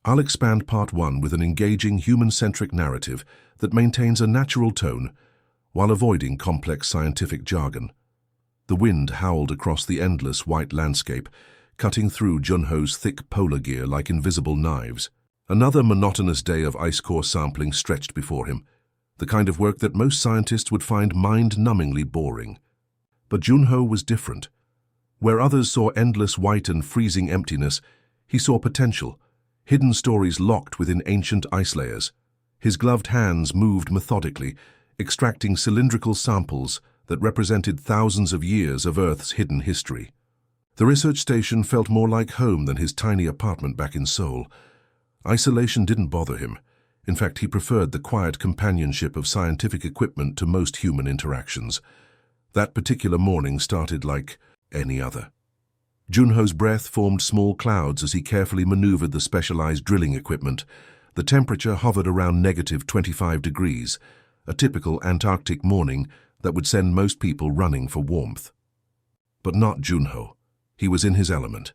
I'll expand part 1 with an engaging human-centric narrative that maintains a natural tone while avoiding complex scientific jargon. The wind howled across the endless white landscape, cutting through Junho's thick polar gear like invisible knives. Another monotonous day of ice core sampling stretched before him, the kind of work that most scientists would find mind-numbingly boring. But Junho was different. Where others saw endless white and freezing emptiness, he saw potential, hidden stories locked within ancient ice layers. His gloved hands moved methodically, extracting cylindrical samples that represented thousands of years of Earth's hidden history. The research station felt more like home than his tiny apartment back in Seoul. Isolation didn't bother him. In fact, he preferred the quiet companionship of scientific equipment to most human interactions. That particular morning started like any other. Junho's breath formed small clouds as he carefully maneuvered the specialized drilling equipment. The temperature hovered around -25 degrees, a typical Antarctic morning that would send most people running for warmth. But not Junho. He was in his element.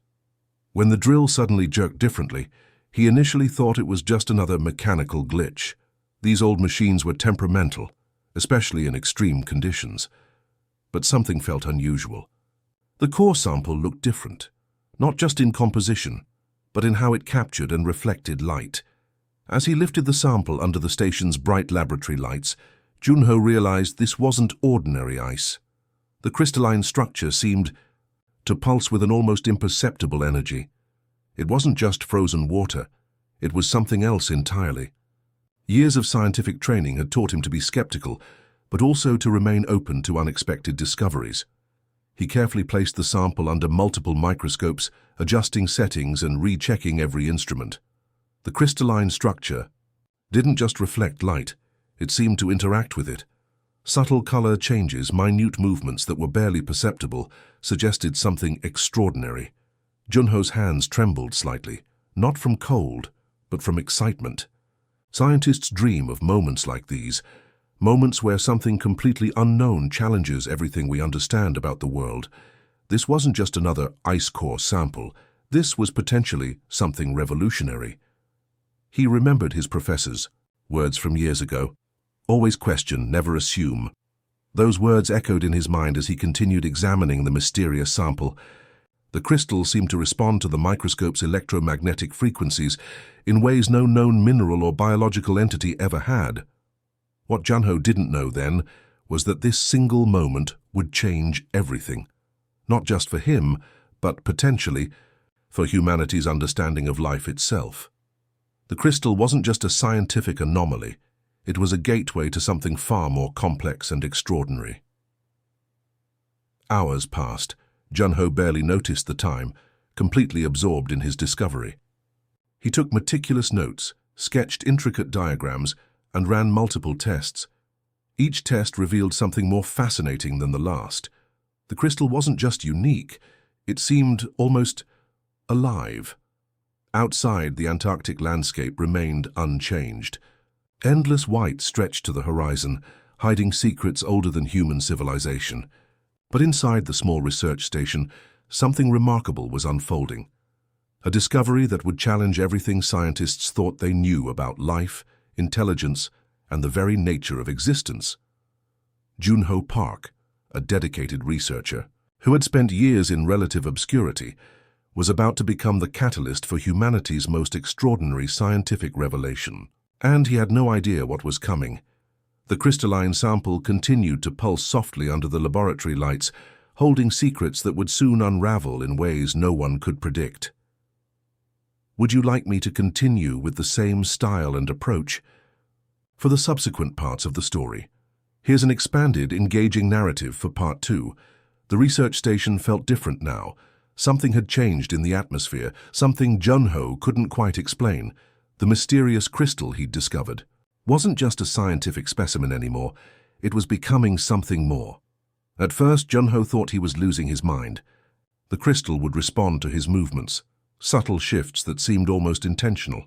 When the drill suddenly jerked differently, he initially thought it was just another mechanical glitch. These old machines were temperamental, especially in extreme conditions. But something felt unusual. The core sample looked different, not just in composition, but in how it captured and reflected light. As he lifted the sample under the station's bright laboratory lights, Junho realized this wasn't ordinary ice. The crystalline structure seemed to pulse with an almost imperceptible energy. It wasn't just frozen water, it was something else entirely. Years of scientific training had taught him to be skeptical, but also to remain open to unexpected discoveries. He carefully placed the sample under multiple microscopes, adjusting settings and rechecking every instrument. The crystalline structure didn't just reflect light, it seemed to interact with it. Subtle color changes, minute movements that were barely perceptible, suggested something extraordinary. Junho's hands trembled slightly, not from cold, but from excitement. Scientists dream of moments like these, moments where something completely unknown challenges everything we understand about the world. This wasn't just another ice core sample. This was potentially something revolutionary. He remembered his professor's words from years ago. Always question, never assume. Those words echoed in his mind as he continued examining the mysterious sample. The crystal seemed to respond to the microscope's electromagnetic frequencies in ways no known mineral or biological entity ever had. What Junho didn't know then was that this single moment would change everything. Not just for him, but potentially for humanity's understanding of life itself. The crystal wasn't just a scientific anomaly. It was a gateway to something far more complex and extraordinary. Hours passed. Junho barely noticed the time, completely absorbed in his discovery. He took meticulous notes, sketched intricate diagrams, and ran multiple tests. Each test revealed something more fascinating than the last. The crystal wasn't just unique, it seemed almost alive. Outside, the Antarctic landscape remained unchanged. Endless white stretched to the horizon, hiding secrets older than human civilization. But inside the small research station, something remarkable was unfolding. A discovery that would challenge everything scientists thought they knew about life, intelligence, and the very nature of existence. Junho Park, a dedicated researcher, who had spent years in relative obscurity, was about to become the catalyst for humanity's most extraordinary scientific revelation. And he had no idea what was coming. The crystalline sample continued to pulse softly under the laboratory lights, holding secrets that would soon unravel in ways no one could predict. Would you like me to continue with the same style and approach? For the subsequent parts of the story, here's an expanded, engaging narrative for part 2. The research station felt different now. Something had changed in the atmosphere, something Junho couldn't quite explain. The mysterious crystal he'd discovered wasn't just a scientific specimen anymore, it was becoming something more. At first, Junho thought he was losing his mind. The crystal would respond to his movements, subtle shifts that seemed almost intentional.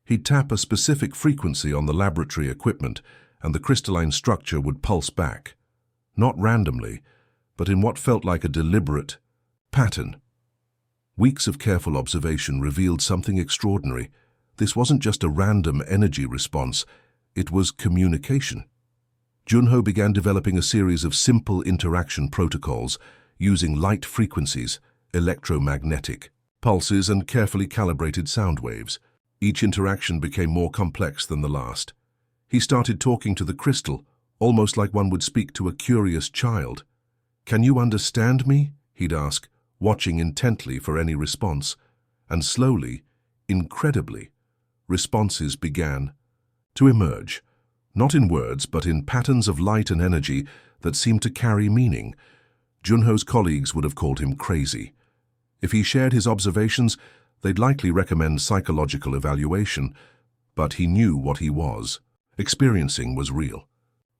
He'd tap a specific frequency on the laboratory equipment, and the crystalline structure would pulse back. Not randomly, but in what felt like a deliberate pattern. Weeks of careful observation revealed something extraordinary. This wasn't just a random energy response, it was communication. Junho began developing a series of simple interaction protocols using light frequencies, electromagnetic pulses, and carefully calibrated sound waves. Each interaction became more complex than the last. He started talking to the crystal, almost like one would speak to a curious child. "Can you understand me?" he'd ask, watching intently for any response. And slowly, incredibly, responses began to emerge, not in words, but in patterns of light and energy that seemed to carry meaning. Junho's colleagues would have called him crazy. If he shared his observations, they'd likely recommend psychological evaluation, but he knew what he was. Experiencing was real.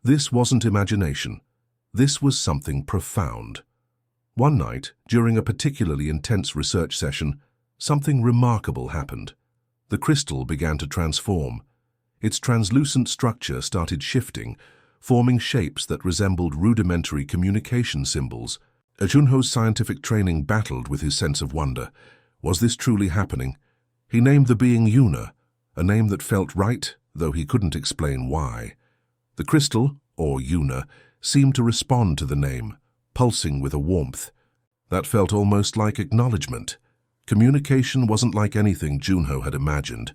This wasn't imagination. This was something profound. One night, during a particularly intense research session, something remarkable happened. The crystal began to transform. Its translucent structure started shifting, forming shapes that resembled rudimentary communication symbols. Junho's scientific training battled with his sense of wonder. Was this truly happening? He named the being Yuna, a name that felt right, though he couldn't explain why. The crystal, or Yuna, seemed to respond to the name, pulsing with a warmth that felt almost like acknowledgement. Communication wasn't like anything Junho had imagined.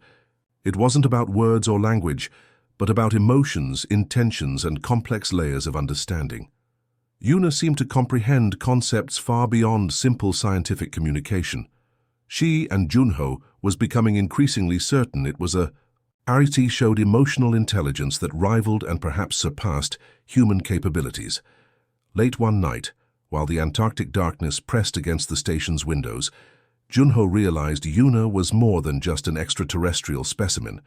It wasn't about words or language, but about emotions, intentions, and complex layers of understanding. Yuna seemed to comprehend concepts far beyond simple scientific communication. She and Junho was becoming increasingly certain it was Ariti showed emotional intelligence that rivaled and perhaps surpassed human capabilities. Late one night, while the Antarctic darkness pressed against the station's windows, Junho realized Yuna was more than just an extraterrestrial specimen.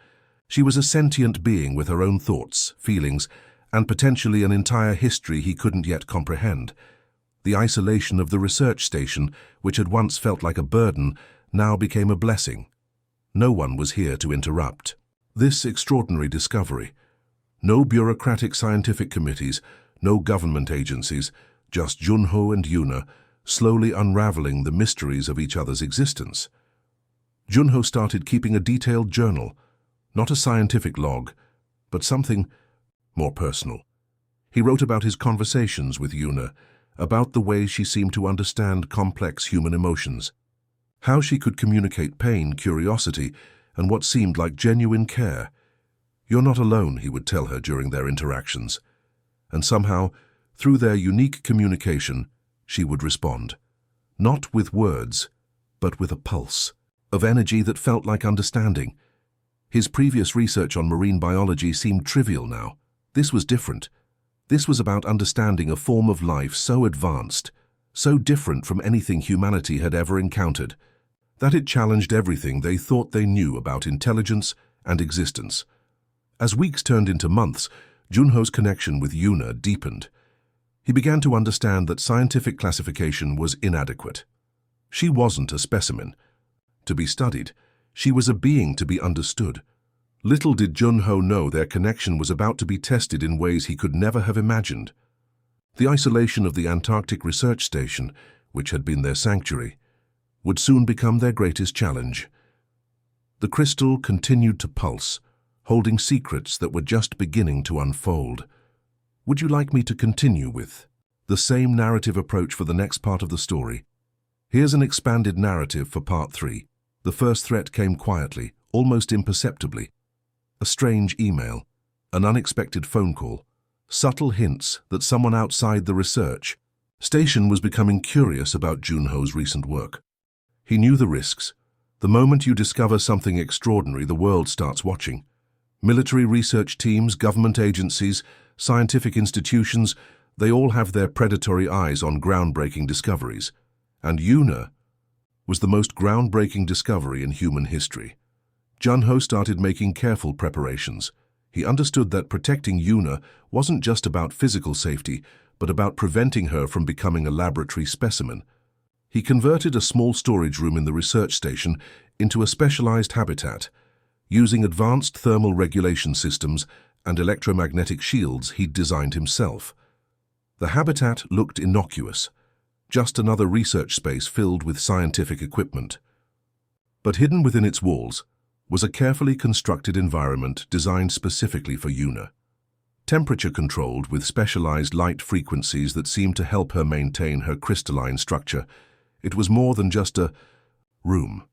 She was a sentient being with her own thoughts, feelings, and potentially an entire history he couldn't yet comprehend. The isolation of the research station, which had once felt like a burden, now became a blessing. No one was here to interrupt this extraordinary discovery. No bureaucratic scientific committees, no government agencies, just Junho and Yuna, slowly unraveling the mysteries of each other's existence. Junho started keeping a detailed journal, not a scientific log, but something more personal. He wrote about his conversations with Yuna, about the way she seemed to understand complex human emotions, how she could communicate pain, curiosity, and what seemed like genuine care. "You're not alone," he would tell her during their interactions. And somehow, through their unique communication, she would respond. Not with words, but with a pulse of energy that felt like understanding. His previous research on marine biology seemed trivial now. This was different. This was about understanding a form of life so advanced, so different from anything humanity had ever encountered, that it challenged everything they thought they knew about intelligence and existence. As weeks turned into months, Junho's connection with Yuna deepened. He began to understand that scientific classification was inadequate. She wasn't a specimen to be studied. She was a being to be understood. Little did Junho know their connection was about to be tested in ways he could never have imagined. The isolation of the Antarctic research station, which had been their sanctuary, would soon become their greatest challenge. The crystal continued to pulse, holding secrets that were just beginning to unfold. Would you like me to continue with the same narrative approach for the next part of the story? Here's an expanded narrative for part 3. The first threat came quietly, almost imperceptibly. A strange email, an unexpected phone call, subtle hints that someone outside the research station was becoming curious about Junho's recent work. He knew the risks. The moment you discover something extraordinary, the world starts watching. Military research teams, government agencies, scientific institutions, they all have their predatory eyes on groundbreaking discoveries. And Yuna was the most groundbreaking discovery in human history. Junho started making careful preparations. He understood that protecting Yuna wasn't just about physical safety, but about preventing her from becoming a laboratory specimen. He converted a small storage room in the research station into a specialized habitat. Using advanced thermal regulation systems and electromagnetic shields he'd designed himself. The habitat looked innocuous, just another research space filled with scientific equipment. But hidden within its walls was a carefully constructed environment designed specifically for Yuna. Temperature-controlled with specialized light frequencies that seemed to help her maintain her crystalline structure, it was more than just a room.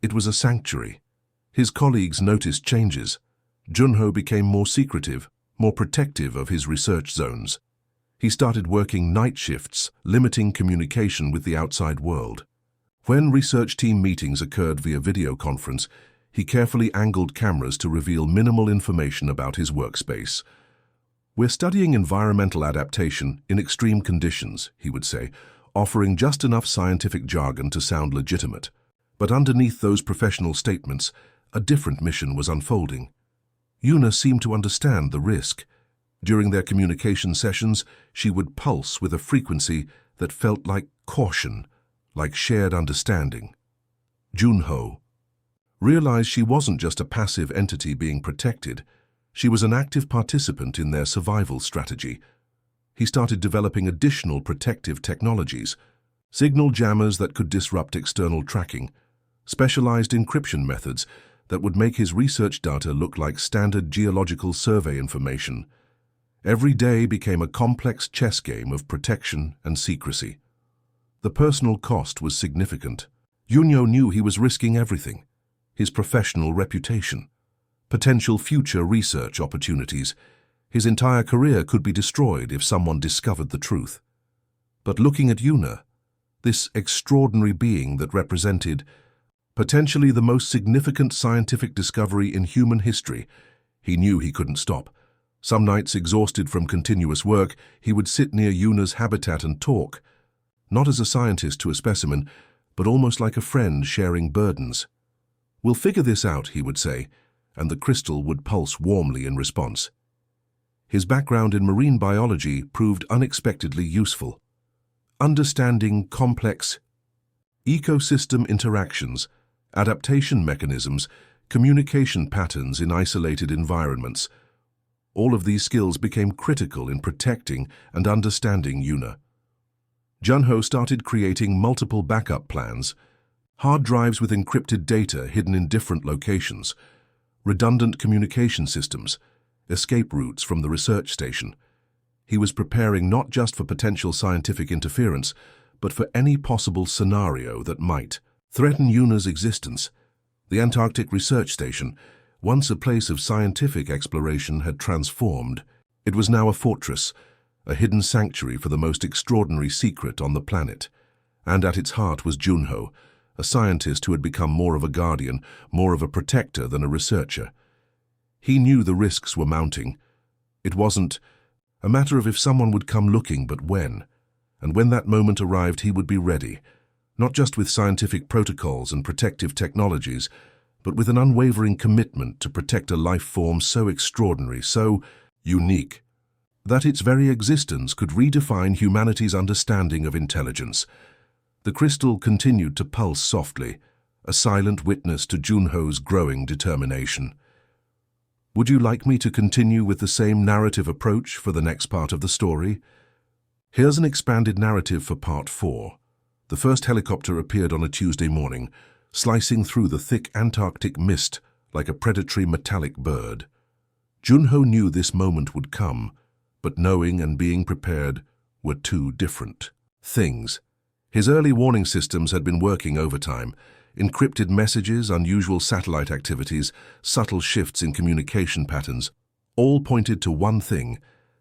It was a sanctuary. His colleagues noticed changes. Junho became more secretive, more protective of his research zones. He started working night shifts, limiting communication with the outside world. When research team meetings occurred via video conference, he carefully angled cameras to reveal minimal information about his workspace. "We're studying environmental adaptation in extreme conditions," he would say, offering just enough scientific jargon to sound legitimate. But underneath those professional statements, a different mission was unfolding. Yuna seemed to understand the risk. During their communication sessions, she would pulse with a frequency that felt like caution, like shared understanding. Junho realized she wasn't just a passive entity being protected. She was an active participant in their survival strategy. He started developing additional protective technologies, signal jammers that could disrupt external tracking, specialized encryption methods that would make his research data look like standard geological survey information. Every day became a complex chess game of protection and secrecy. The personal cost was significant. Junho knew he was risking everything: his professional reputation, potential future research opportunities. His entire career could be destroyed if someone discovered the truth. But looking at Yuna, this extraordinary being that represented potentially the most significant scientific discovery in human history, he knew he couldn't stop. Some nights, exhausted from continuous work, he would sit near Yuna's habitat and talk, not as a scientist to a specimen, but almost like a friend sharing burdens. "We'll figure this out," he would say, and the crystal would pulse warmly in response. His background in marine biology proved unexpectedly useful. Understanding complex ecosystem interactions, adaptation mechanisms, communication patterns in isolated environments. All of these skills became critical in protecting and understanding Yuna. Junho started creating multiple backup plans, hard drives with encrypted data hidden in different locations, redundant communication systems, escape routes from the research station. He was preparing not just for potential scientific interference, but for any possible scenario that might threaten Yuna's existence. The Antarctic Research Station, once a place of scientific exploration, had transformed. It was now a fortress, a hidden sanctuary for the most extraordinary secret on the planet. And at its heart was Junho, a scientist who had become more of a guardian, more of a protector than a researcher. He knew the risks were mounting. It wasn't a matter of if someone would come looking, but when. And when that moment arrived, he would be ready, not just with scientific protocols and protective technologies, but with an unwavering commitment to protect a life form so extraordinary, so unique, that its very existence could redefine humanity's understanding of intelligence. The crystal continued to pulse softly, a silent witness to Junho's growing determination. "Would you like me to continue with the same narrative approach for the next part of the story?" Here's an expanded narrative for part 4. The first helicopter appeared on a Tuesday morning, slicing through the thick Antarctic mist like a predatory metallic bird. Junho knew this moment would come, but knowing and being prepared were two different things. His early warning systems had been working overtime. Encrypted messages, unusual satellite activities, subtle shifts in communication patterns, all pointed to one thing: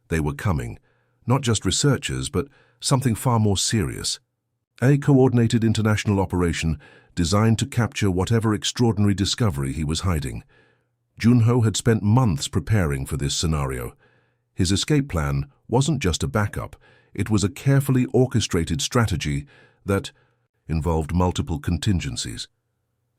they were coming. Not just researchers, but something far more serious. A coordinated international operation designed to capture whatever extraordinary discovery he was hiding. Junho had spent months preparing for this scenario. His escape plan wasn't just a backup, it was a carefully orchestrated strategy that involved multiple contingencies.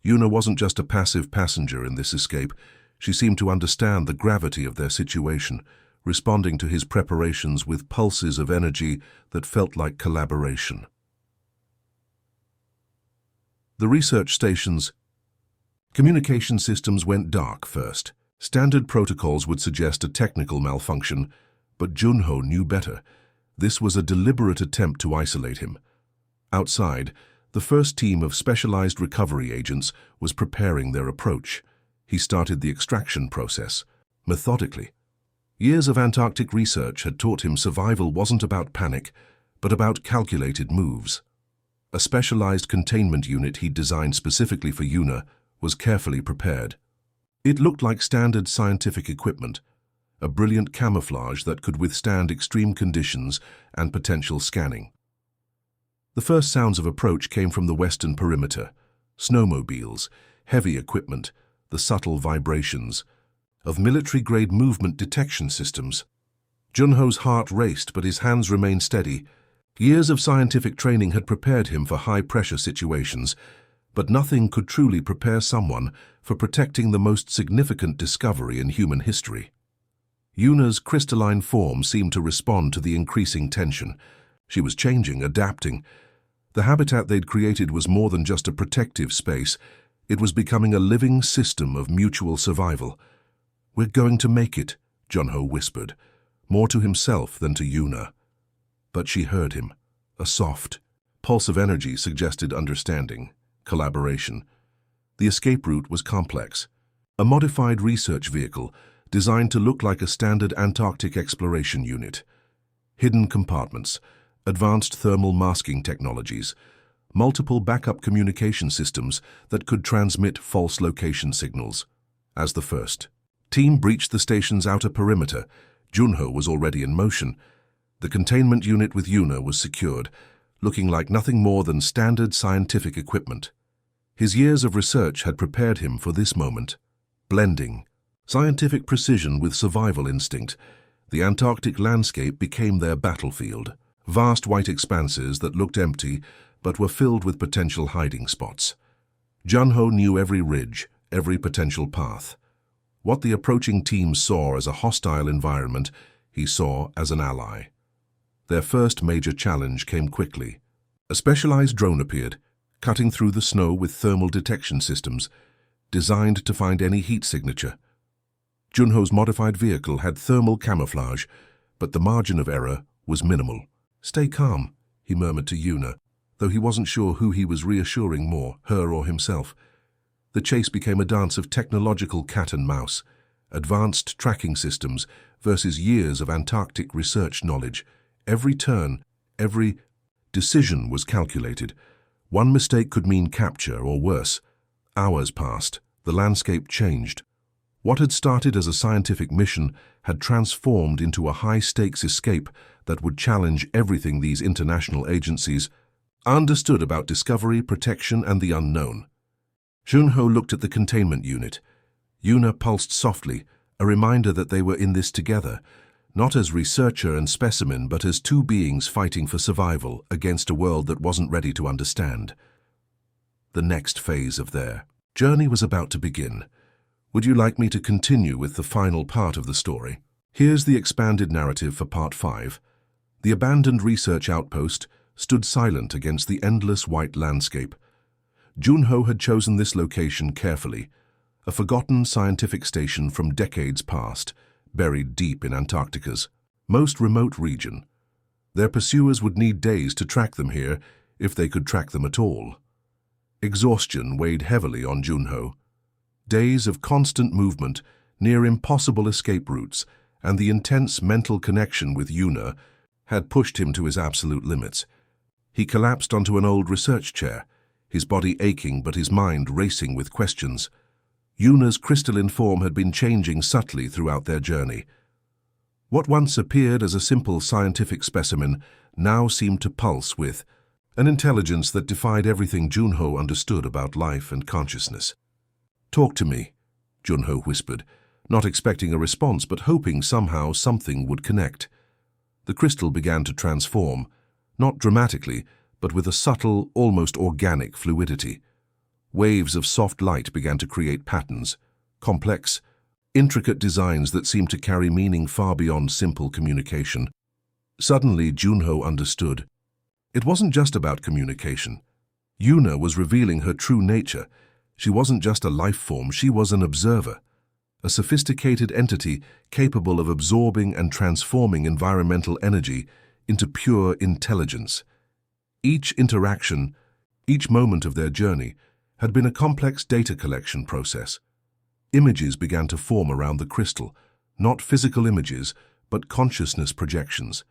Yuna wasn't just a passive passenger in this escape. She seemed to understand the gravity of their situation, responding to his preparations with pulses of energy that felt like collaboration. The research station's communication systems went dark first. Standard protocols would suggest a technical malfunction, but Junho knew better. This was a deliberate attempt to isolate him. Outside, the first team of specialized recovery agents was preparing their approach. He started the extraction process, methodically. Years of Antarctic research had taught him survival wasn't about panic, but about calculated moves. A specialized containment unit he'd designed specifically for Yuna was carefully prepared. It looked like standard scientific equipment, a brilliant camouflage that could withstand extreme conditions and potential scanning. The first sounds of approach came from the western perimeter: snowmobiles, heavy equipment, the subtle vibrations of military-grade movement detection systems. Junho's heart raced, but his hands remained steady. Years of scientific training had prepared him for high-pressure situations, but nothing could truly prepare someone for protecting the most significant discovery in human history. Yuna's crystalline form seemed to respond to the increasing tension. She was changing, adapting. The habitat they'd created was more than just a protective space. It was becoming a living system of mutual survival. "We're going to make it," Junho whispered, more to himself than to Yuna. But she heard him. A soft pulse of energy suggested understanding, collaboration. The escape route was complex. A modified research vehicle designed to look like a standard Antarctic exploration unit. Hidden compartments, advanced thermal masking technologies, multiple backup communication systems that could transmit false location signals. As the first team breached the station's outer perimeter, Junho was already in motion. The containment unit with Yuna was secured, looking like nothing more than standard scientific equipment. His years of research had prepared him for this moment. Blending scientific precision with survival instinct, the Antarctic landscape became their battlefield. Vast white expanses that looked empty but were filled with potential hiding spots. Junho knew every ridge, every potential path. What the approaching team saw as a hostile environment, he saw as an ally. Their first major challenge came quickly. A specialized drone appeared, cutting through the snow with thermal detection systems, designed to find any heat signature. Junho's modified vehicle had thermal camouflage, but the margin of error was minimal. "Stay calm," he murmured to Yuna, though he wasn't sure who he was reassuring more, her or himself. The chase became a dance of technological cat and mouse, advanced tracking systems versus years of Antarctic research knowledge. Every turn, every decision was calculated. One mistake could mean capture or worse. Hours passed. The landscape changed. What had started as a scientific mission had transformed into a high-stakes escape that would challenge everything these international agencies understood about discovery, protection, and the unknown. Junho looked at the containment unit. Yuna pulsed softly, a reminder that they were in this together, not as researcher and specimen, but as two beings fighting for survival against a world that wasn't ready to understand. The next phase of their journey was about to begin. Would you like me to continue with the final part of the story? Here's the expanded narrative for Part 5. The abandoned research outpost stood silent against the endless white landscape. Junho had chosen this location carefully, a forgotten scientific station from decades past, buried deep in Antarctica's most remote region. Their pursuers would need days to track them here, if they could track them at all. Exhaustion weighed heavily on Junho. Days of constant movement, near impossible escape routes, and the intense mental connection with Yuna had pushed him to his absolute limits. He collapsed onto an old research chair, his body aching but his mind racing with questions. Yuna's crystalline form had been changing subtly throughout their journey. What once appeared as a simple scientific specimen now seemed to pulse with an intelligence that defied everything Junho understood about life and consciousness. "Talk to me," Junho whispered, not expecting a response but hoping somehow something would connect. The crystal began to transform, not dramatically, but with a subtle, almost organic fluidity. Waves of soft light began to create patterns, complex, intricate designs that seemed to carry meaning far beyond simple communication. Suddenly, Junho understood. It wasn't just about communication. Yuna was revealing her true nature. She wasn't just a life form, she was an observer, a sophisticated entity capable of absorbing and transforming environmental energy into pure intelligence. Each interaction, each moment of their journey, had been a complex data collection process. Images began to form around the crystal, not physical images, but consciousness projections.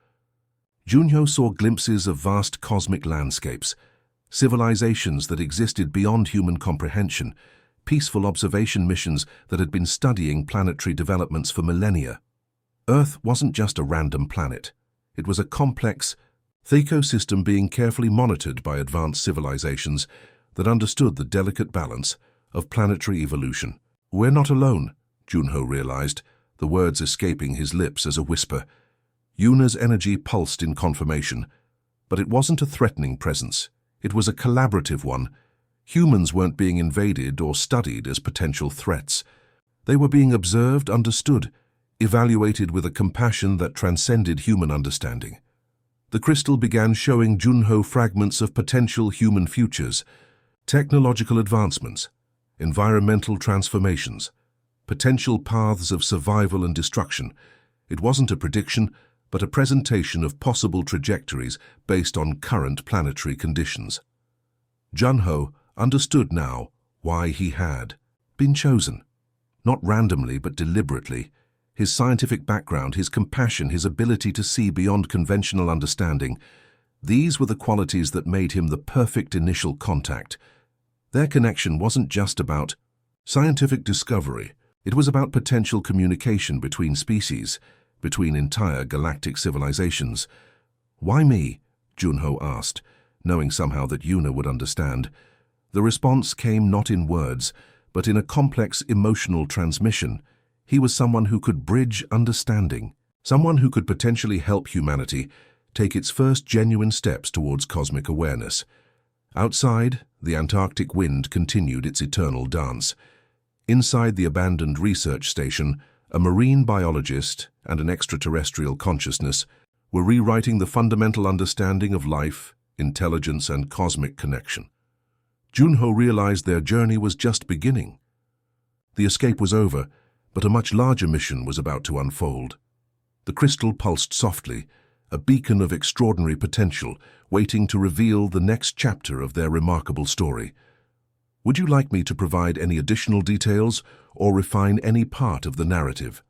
Junho saw glimpses of vast cosmic landscapes, civilizations that existed beyond human comprehension, peaceful observation missions that had been studying planetary developments for millennia. Earth wasn't just a random planet. It was a complex ecosystem being carefully monitored by advanced civilizations that understood the delicate balance of planetary evolution. "We're not alone," Junho realized, the words escaping his lips as a whisper. Yuna's energy pulsed in confirmation, but it wasn't a threatening presence. It was a collaborative one. Humans weren't being invaded or studied as potential threats. They were being observed, understood, evaluated with a compassion that transcended human understanding. The crystal began showing Junho fragments of potential human futures, technological advancements, environmental transformations, potential paths of survival and destruction. It wasn't a prediction, but a presentation of possible trajectories based on current planetary conditions. Junho understood now why he had been chosen. Not randomly, but deliberately. His scientific background, his compassion, his ability to see beyond conventional understanding, these were the qualities that made him the perfect initial contact. Their connection wasn't just about scientific discovery. It was about potential communication between species, between entire galactic civilizations. "Why me?" Junho asked, knowing somehow that Yuna would understand. The response came not in words, but in a complex emotional transmission. He was someone who could bridge understanding, someone who could potentially help humanity take its first genuine steps towards cosmic awareness. Outside, the Antarctic wind continued its eternal dance. Inside the abandoned research station, a marine biologist and an extraterrestrial consciousness were rewriting the fundamental understanding of life, intelligence, and cosmic connection. Junho realized their journey was just beginning. The escape was over, but a much larger mission was about to unfold. The crystal pulsed softly, a beacon of extraordinary potential, waiting to reveal the next chapter of their remarkable story. "Would you like me to provide any additional details or refine any part of the narrative?"